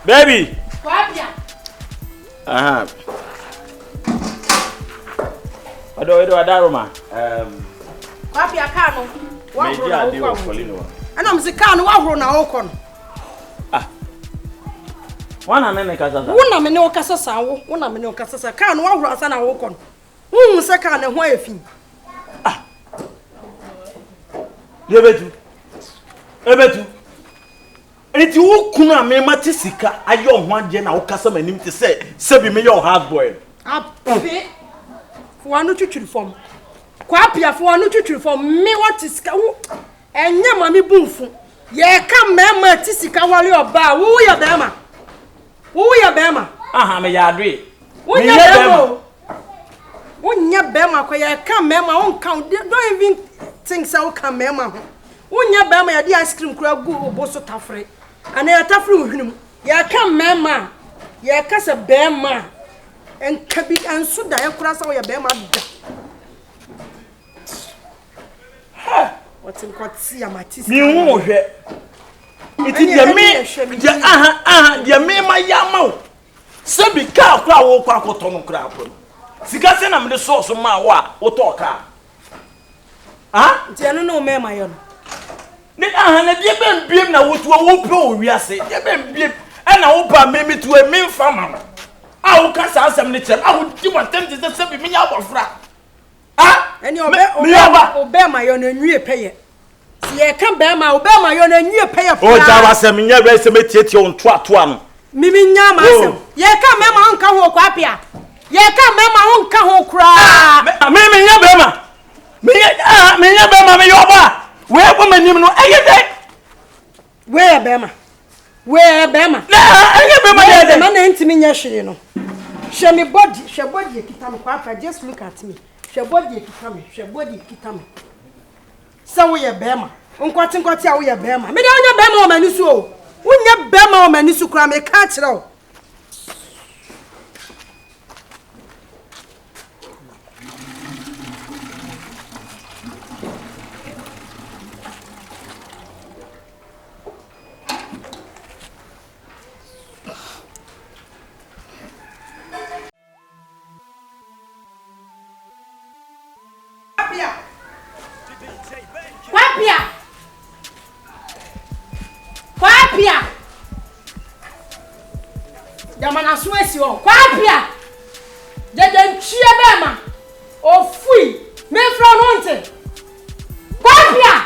Baby. Quappiah. Odo adaroma. Quappiah car no. Wa horo na wo no. Ana mse car no wa horo na wo ko. Wana nene kasasa. Wona me ne wo kasasa wo. Wona me ne wo kasasa car no wa horo asa na wo ko. Hu se car ne ho afi. Ebetu. Enti wo kunu amema te sika ayo ho age na wo kasa manim te se bi me your hard boy. Ape. Fo anu twitwiri fom. Quappiah fo anu twitwiri fom. Me what is ka wo. Enye mami bunfu. Ye ka mema te sika wale oba. Wo ya bema. Wo ya bema. Aha me ya adwe. Wo ya bema. Wo nya bema kwa ye ka mema won count. Don't even think so ka mema ho. Wo nya bema ya di ice cream kura gu oboso tafre. Ana ya tafre ohwinum. Ye ka mema. Ye ka se bema. En kabi ansu da ya kura sa wo ya bema da. What's in kwati ya matisi. Mi hu hwe. Iti dia me ma ya ma wo. Se bi ka kura wo kwa akoto no kura akoro. Sika se na me so ma wo a wo to ka. Nti anu no me ma yo no. Ni na die ben biem na wo tuwa wo pe o wiase. Die ben biem na wo ba me mi tuwa me mfa ma no. Wo ka sa asem ni chem. Wo di mo tem ti se bi me nya abofra. Eni obe ma yo no nwie peye. Si ye ka be ma obe ma yo no nwie peye. O ja wasem nya we se metietie on to no. Mimi nya ma asem. Ye ka me ma nka ho Quappiah. Ye ka me ma ho nka ho kura. Me nya be ma. Me nya be ma me yo ba. We bo manim no eyede. We ya be ma. Na eye be ma ye na ntimi nya hwere no. Hwe me body ekita me Quappiah, just look at me. Hwe body ekita me. Sa wo ye be ma. Nkwati a wo ye be ma. Me de onya be ma o mani so o. Wonya be ma o mani so kura me ka kire o. Quappiah. Jamana suesi o. Quappiah. Jeje nchie bema. Ofui. Me from hunte. Quappiah.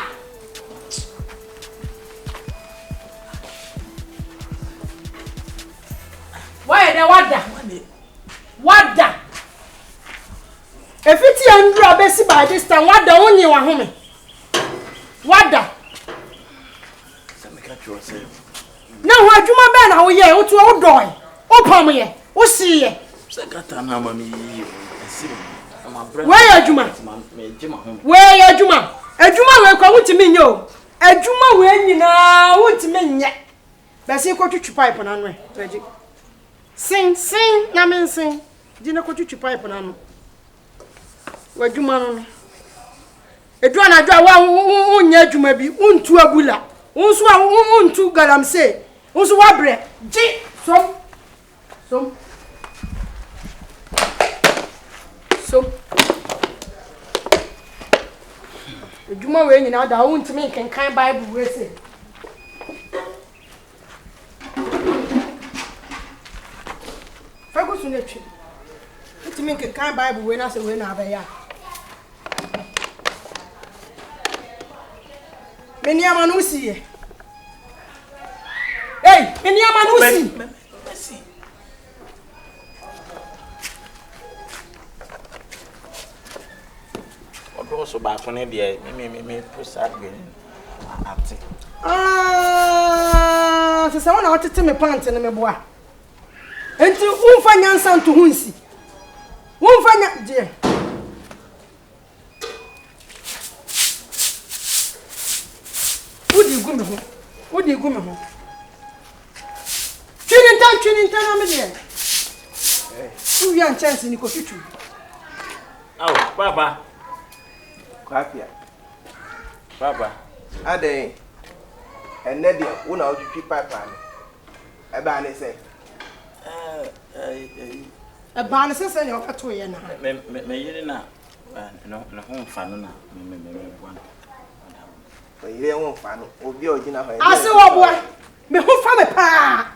Why the wada? If it's andro besi by this time, wada only wa home. Wada. Na ho adwuma be na wo ye wo to wo doi wo pam ye wo si ye sekata na mami yi asiri ama brand we adwuma we kwa wutimi nye o adwuma we nyina wutimi nye bese ko twitwi pipe na no e sing na men sing di na ko twitwi pipe na no wadwuma no edwa na dwa wa nya adwuma bi untu abula unsu a untu galamse unsu wabre ji som edwuma we nyina da untimi kenkan bible we se fagusu ne twi untimi kenkan bible we na se we na abaya Meni amanusi ye. Hey, meni amanusi. Merci. Odo so ba fun e de me prosad gbe ati. Se se wona otete me pant ne me boa. Enti umfa nyansa nto hunsi. Umfa nya de. Udi gume ho. Chini tan na me de. Tu yan chance ni ko tutu. Papa. Quappiah. Papa. Ade. Enne de wo na odwitwi pipe ame. Eba ne say. A ban say say you to ye na. Me yiri na no ho mfa no na me bua. Yiri ho mfa no. Obi ogina ho. Ase wo boa. Me ho fa me pa.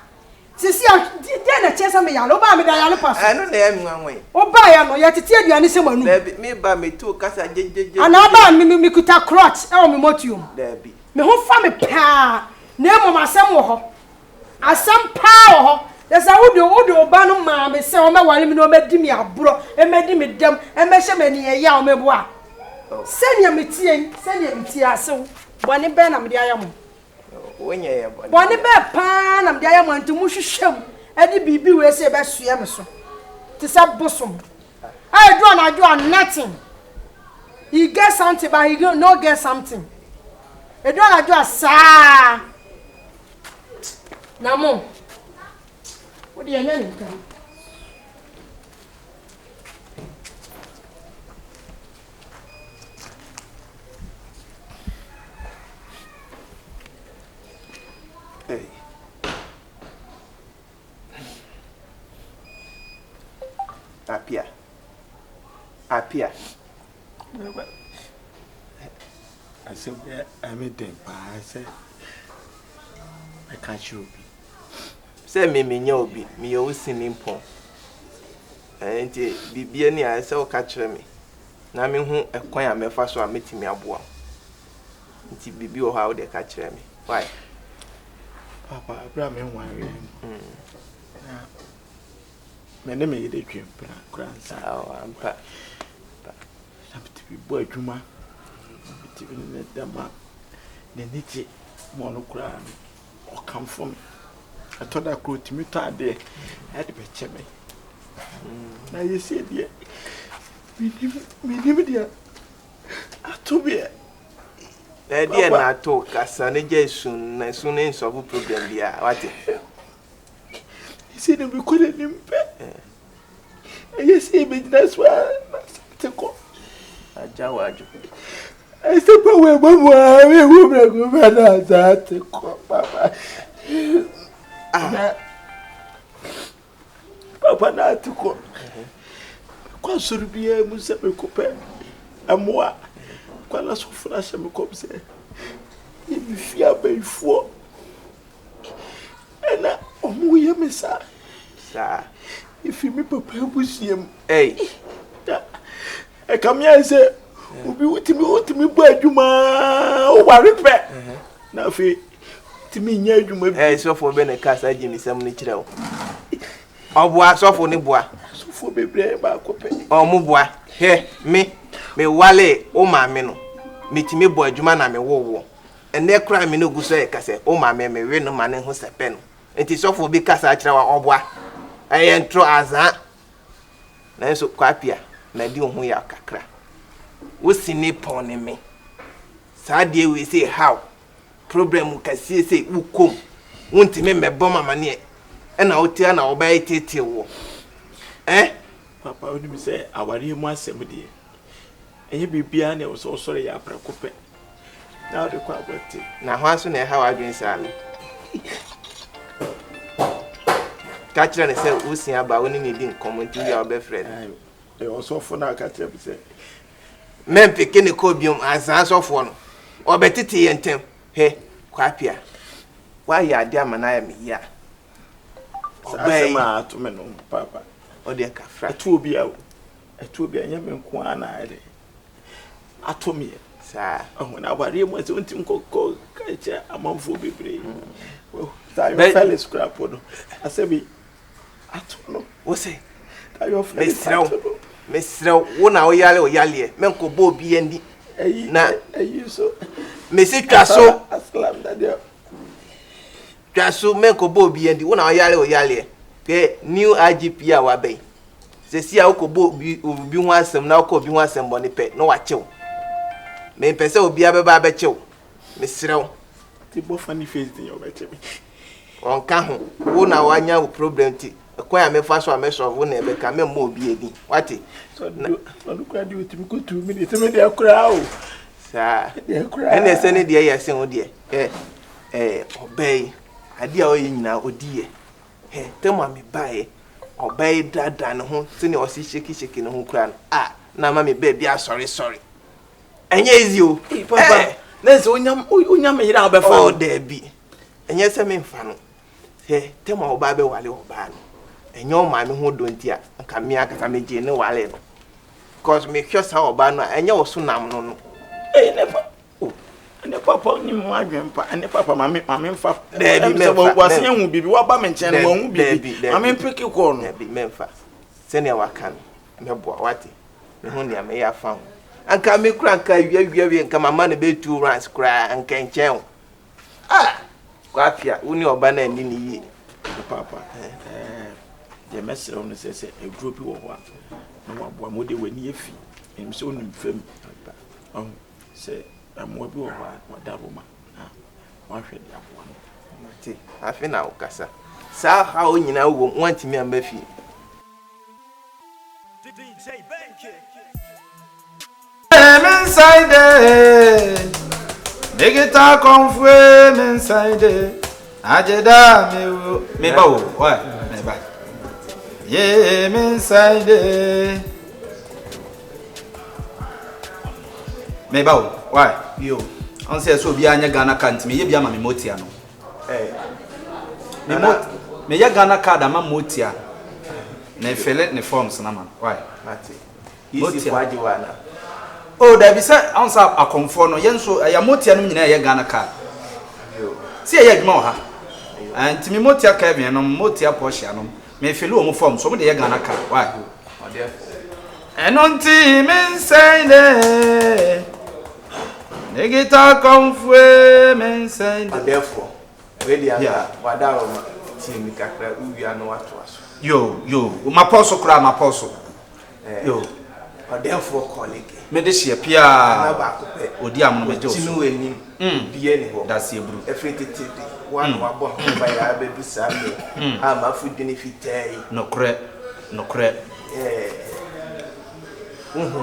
Sisi a dia na chesa me ya lo ba me da ya lo paso. Anu na emi wanwe. O ba ya no ya tete aduane se manu. Me ba me tu kasa jejeje. Ana ba me kuta crotch e o me motium. Dabi. Me ho fa me pa. Na mo masem wo ho. Asem pa wo ho. There's a wood ba no ma me se o me wale me no me di me abro, e me di me dem, e me hye me ne ya o me boa. Senya me tie asew. Bone be na me di ayam. Wonye ye bone. Bone be pa na me di ayam antu mu hwehwem. E di bibi we se be soe me so. Ti sa bosom. I do nothing. He get something but he no get something. E do sa. Namo. What do you mean? Hey. Quappiah. I said, I'm a damn. I said, I can't show you. Say me nyobi, me o sinimpo. Enti bibia ni a se o ka kire me. Na me hu ekwan a mefa so a metimi aboa. Enti bibi o ha o de ka kire me. Why? Papa, bra me wan we. Me ne me yede twem pra kransa. Ampa. Na bitibi bo adwuma. Bitibi ne dama. Ne niti mo no kra o Komfo me. I thought I could meet her there. I had to be chemmy. Now you see, dear, me dear. I told you, dear, na talk as an soon as soon as solve problem. Dear, what? He said we couldn't impede. And you see, that's why I jawaju. I said, but we're going to go, Papa. Papa na tuko. Kwa surubia musa me kope. Amwa. Kwa la sofra se me kopse. Ibi fia beifo. Ena omu ye me sa. Ifi mi papa busiem. Hey. E kamia se obi utimi bo adwuma o ware pe. Na fi timi nya adwuma bi. So for be na kasa jimi sam ni kire wo. Oboa so for ni boa. So for bebre ba kope. Omu boa. He me wale o ma me no. Metimi bo adwuma na me wo. Ene kra me no guso e kase o ma me we no ma ne ho sepe no. Enti so for be kasa kire wa oboa. Aye ntro azan. Na so Quappiah na di ho ya kakra. Wo sini pon ne me. Sa de we say how problem ka sie say ukom wontime mebo mama ne e na otia na obaye tete wo papa oni mi say awari mu asem de enye bibia na so sore ya prakope na de kwa abati na ho aso na e ha wa adwen sale ka kire ne say usia ba woni ne di nkomonti ya obe friend e osofo na ka kire bi say men peke ne ko biom azan sofo no obetete ye ntem he Quappiah why ya dia manaya me ya obey ma to me no papa o de ka fra atu obi anya me nko ana ade ato me sa na bari mo se untim kokko ka che amanfo bebre ta yo fell scrap no asebi ato no wo say ta yo fell mesrel wo na o yale men ko bo bi andi na so Messi Twaso aslam dadia Twaso men ko bo bi andi wo na o yale ke new IGP a wa ben se si a ko bo bi ho asem na ko bi ho asem boni pe no wa chew me pese obi abeba be chew mesrew ti bo funny face din yo be chew on ka ho wo na wa nya wo problem ti kwa ya me fa so a me solve wo na be ka me mo obi edin wati so do kra di otimi ko 2 minutes me dey kra o sa ene se ne de ye se ho de obey ade a o yi nyina odie he tema me bae obey dada ne ho sene o si sheki ne ho kura ah na ma me baby sorry enye easy o papa nese onyam yira obefa oh there be enye se me mfa no he tema oba be wale oba no enye o ma me ho do ntia nka me akata me je ne wale no cause me hwe sa oba no enye wo so nam no ne papa ni mo adwempa ne papa mame mfa there be me wase hu bibi wa ba me nchen no hu bibi mame mpeke ko no there be me mfa sene wa kan me boa wate me ho ne me ya fa anka me kura anka wiawie nka mama ne be 2 runs kura anka nchen Quappiah uni oba na ni ni yi papa de mesere no se e group wo ho a no waboa mo de wani efi em se onum fam se amwa bi wo ho a wadaroma wa hwe de aboa no ti afi na ukasa sa ha o nyina wo wantimi amba fi DJ Banky. Inside Digita Komfo inside Ajeda me ba wo why me ba yeah me inside me ba wo why yo on say so bia anya Ghana card me ye bia ma me motia no me ya Ghana card ama motia na fele ne forms na man why mate isi kwaji wana oh there be say answer a Komfo no yenso ya motia no nyina ya Ghana card yo si ya adwuma ha anti me motia Kevin no motia Porsche no me fele o mo form so mo de ya Ghana card why ode enonti me say de Digita Komfo me say de therefore we dey anga wadaroma ti mi kakra uwia no wato aso yo maposo kura maposo yo therefore colleague me de hye pia na ba ko pe odi am no beje tinu enim bie ni ho da se ebru efetete bi one wabo ho ba ya bedu samme ama fudini fitai nokre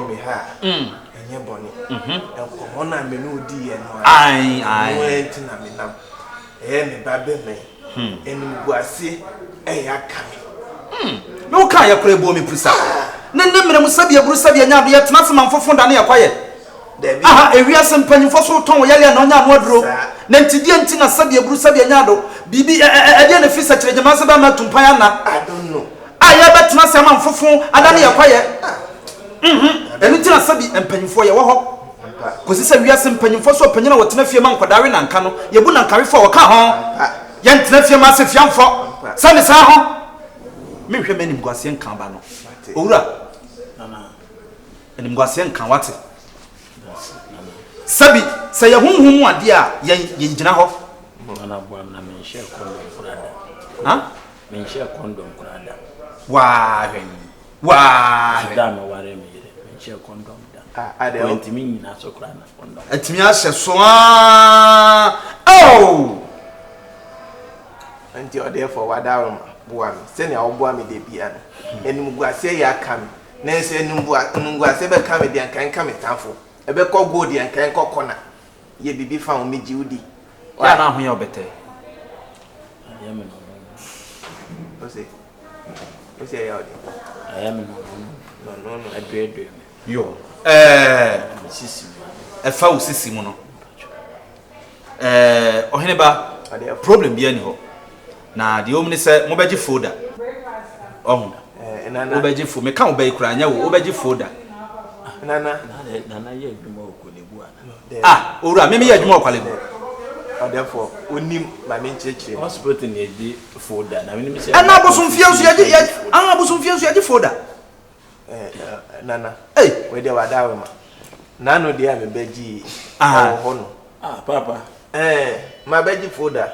mi ha enye boni enko na me no di ye no ai no entina me nam me ba be me enim guase ya kame me ka ya kura bo me pusa ne mere musabi ebru sabi anya do ye tena se manfofo da ne ya kwaye aha ewia se mpanyimfo so ton wo yale na onya no aduro na ntidie nti na sabi ebru sabi anya do bibi ade na fisa kire jema se ba ma tumpan ana I don't know aya betena se manfofo ada ne ya kwaye enu tina sabi mpanyimfo ye wo ho kosi se wia se mpanyimfo so panyina wo tena fie ma nkwadare na nka no ye bu na nkare fo wo ka ho ye ntena fie ma se fiamfo sane sa ho me hwe manim guase nkan ba no owura enim guase nkan wate sabi se ye honhom ade a ye ngina ho na boam na me share condom kurada ha me share condom kurada wa da no ware me share condom da ade o ntimi nyina so kurana condom atimi ahye so oh anti therefore wadaroma boa me sene a oboa me de bia no enim guase ya kame na se enim guase be kame de ankan kame tanfo ebe ko go de ankan kokona ye bibi fa o meji udi ya na ho ya obete ya me o se ya odi ya me no adwe yo sisi efa usisi mu no ohene ba problem bia ni ho na de omni se mo beji folder ohun nana mo beji fo me kan wo be kura anya wo beji folder nana ye adwuma okolebu ana owura me ye adwuma okwalebu therefore onim ma me nchechire hospital ne di folder na me mi se ana bosom fie so yaji folder nana hey we de wadaroma nano de a me beji ho no papa ma beji folder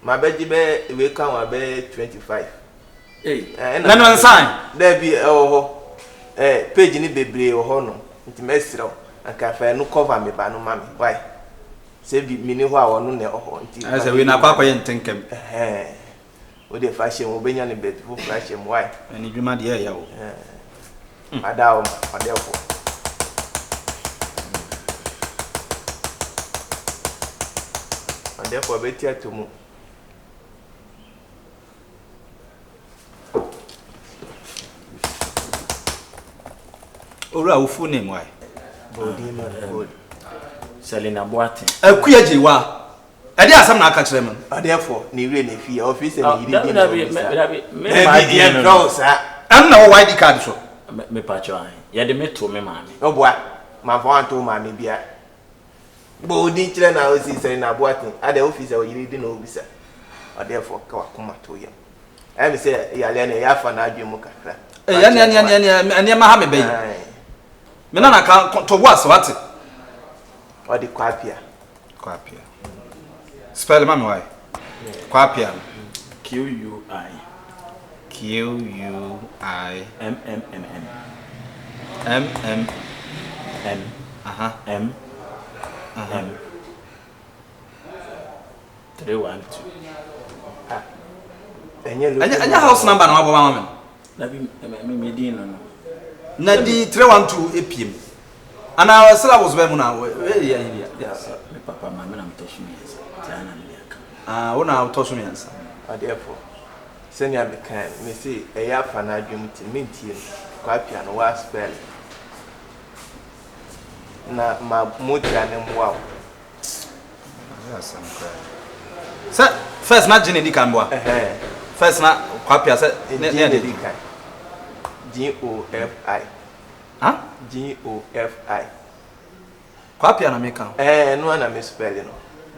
ma beji be we kan wa be 25 nano sign there be page ni bebre ho no nti mesiro aka fa no cover me ba no mami why say bi mini ho a wono ne ho nti asa we na kwakwa ye ntenkem o de fashion o benya ne bet fu fashion why ani dwuma de ya wo adawo adefo adefo betia to mu Ora wo full name why? Bodima Gold. Selina Boatin. Akuya jiwa. Ade asam na aka kire me. Therefore, ni we na fi office ni Me am na wo ID card so. Me pacho an. Ye de me to me maami. Oboa, ma fo an to maami bia. Bodi kire na osi Selina Boatin. Ade office o yiri di na obisa. Therefore, ka wakoma to yam. I say yale na ya fa na adwemu kakra. Anya ma ha me bayi. Me na ka to bo aswate. O di Quappiah. Quappiah. Spell man why? Quappiah. QUI MMMM. Aha. M 312. Anya house number na wabo mama. Na bi me din no. Na di 312 APM. Ana syllabus be mu na we ya Me papa mama na mtoshi mienza. Tana niliaka. Una utoso mienza. Therefore, senior me kan me say e ya fa na adwemu ti mentie Quappiah no wa spell. Na ma motia ne mwa. Yes, I'm crying. Sir, first na Gene di kan boa. First na Quappiah say ne di kan. GOFI. Huh? GOFI. Quappiah na me kan. No na me spell no.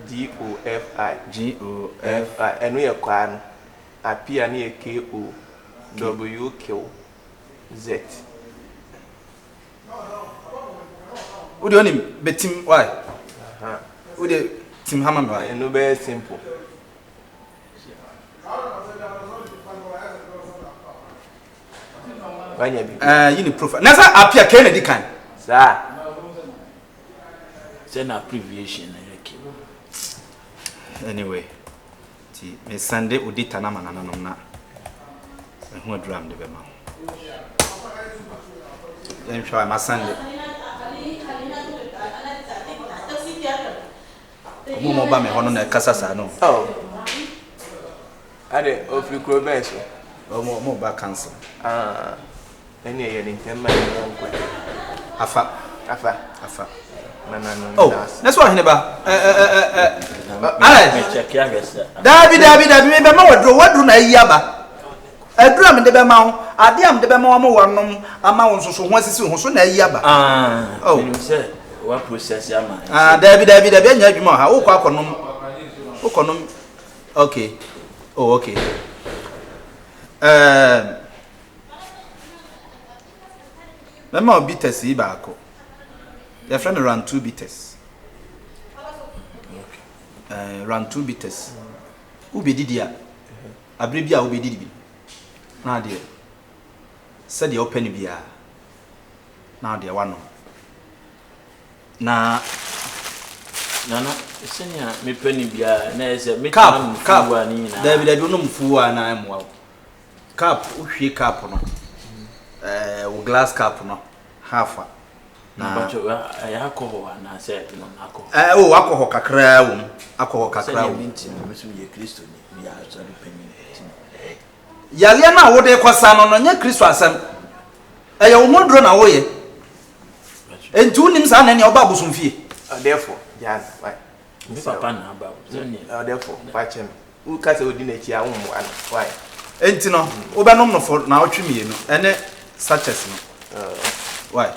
GOFI. GOFI. Enu ye kwa no. Apia ni KOWZ. Udi oni betim why? Udi Tim Hammer why? No be simple. Banya bi. You need proof. Na sa apia Kennedy kan. Sa. Say na abbreviation na yake. Anyway, ti me Sunday udita na manana nom na. Ehu adram de be ma. Dem try my Sunday. Mo ba me hono na kasa sa no. Oh. Ade ofri kro ben so. Mo ba cancel. Eni ye ni tema ni nkwa. Afa. No. Oh, that's why he ba. Me check ya gesa. Dabi me be ma wadro na yi aba. Adura me de be ma ho, ade am de be ma wo wanom ama wo nsoso ho asisi ho so na yi aba. Oh, you say what process ama. Dabi anya adwuma ha, wo kwa akonom. Okay. Oh, okay. Mama bitters yi ba ako. Your friend ran 2 bitters. Okay. Ran 2 bitters. Ube didia. Abribia ube didi. Na dia. Said you open bia. Na dia wano. Na senya me penny bia na ese me cap ni na. David no mfuwa na amwa. Cap uhwe cap no. O glass cap no. Half. Na bacho ya ko na se no akọ. Akọ kakra wo. Akọ kakra wo. Minti me so ye Kristo ni ya so de penny. Yale na wo de kwasa no nya Kristo asem. Eye wo modro na wo ye. Entu nim sa na ne oba bosomfie. Therefore, Jan, why? Papa na ba. Therefore, watch him. Who can say odi na chi awon why? Enti no, wo be nom no for na otwe mienu. Ene sachets no. Why?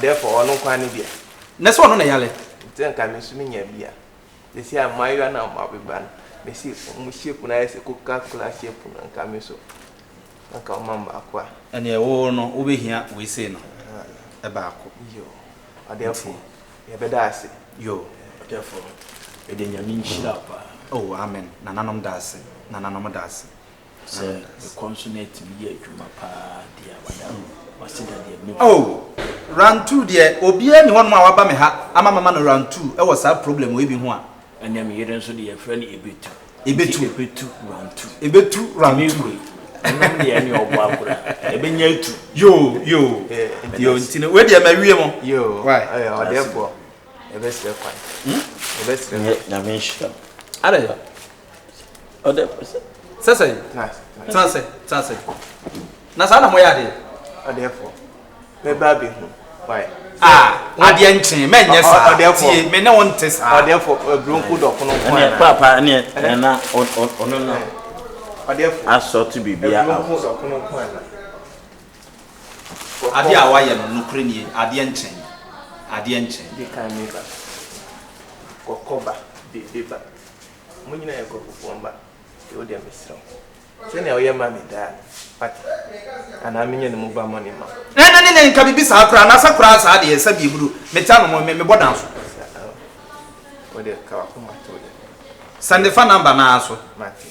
Therefore, ono kwa ni bia. Na so no na yale. Nten ka me sumi nya bia. They say amayo na mabeban. Me see mu shape na ese ko calculate shape na nka me so. Nka o mamba akwa. Ene wo no wo behia we say no. E ba akọ. Yo. Therefore, you better ase. Yo. Therefore, e de nya min shira pa. Oh, amen. Nananom da ase. Nananom da ase. Say the consonant mi ye adwuma pa dia wada. Wasida dia mi. Oh. Round 2 there, obia ni hono ma waba me ha. Ama mama no round 2. E was a problem we bi ho a. Anya me yere nso de friend ebetu round 2. Ebetu round 2. Enam de ani obo akura. Ebenya etu. Yo, ntino we de ma wie mo. Yo. Why? Therefore, e be stre kwan. E be stre. Na me shira. Are. Ode. Sese. Nice. Na sa na mo ya de. therefore me baby why adeɛ nkyɛn mɛnyɛ saa tie me ne wɔn te saa therefore bronco dɔko no ɛne papa ne na ɔno no therefore asɔto bibia bronco dɔko no ko ana adeɛ a wayɛ no nokure nie adeɛ nkyɛn de kan me ba kokoba de ba mo nyina yɛ kokofo mba yo de mesrɛ se ne oyɛ ma me da pati ana menye ne mo ba mo ne ma ne nka bibi saa kra na sakra saa de yɛsa biburu meta no me bodan so o de ka ko ma to de sande fa number na so mati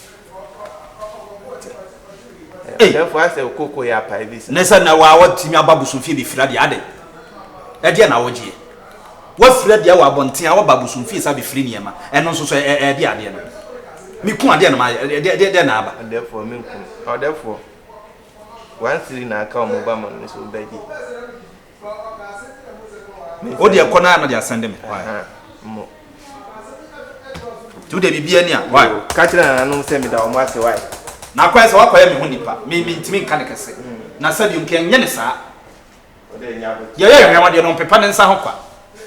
therefore I say koko ya pa ebisa ne sa na wa timi ababusu fie bi fira de ade ɛde na wogie wa fira de wa abonten a wa babusu fie sa bi firi niema ɛno nso so ɛde ade no mi ku ade na ma de na aba therefore me ku therefore one three na aka mo ba mo no so bagi o de ko na de asende me mo tu de bibia ni a why ka tira na no se me da o mo ase why na kwa se wa kwa me ho nipa me ntimi nka ne kese na sabi nke nye ne saa o de nya bo ye ye hwema de no pepa ne nsa ho kwa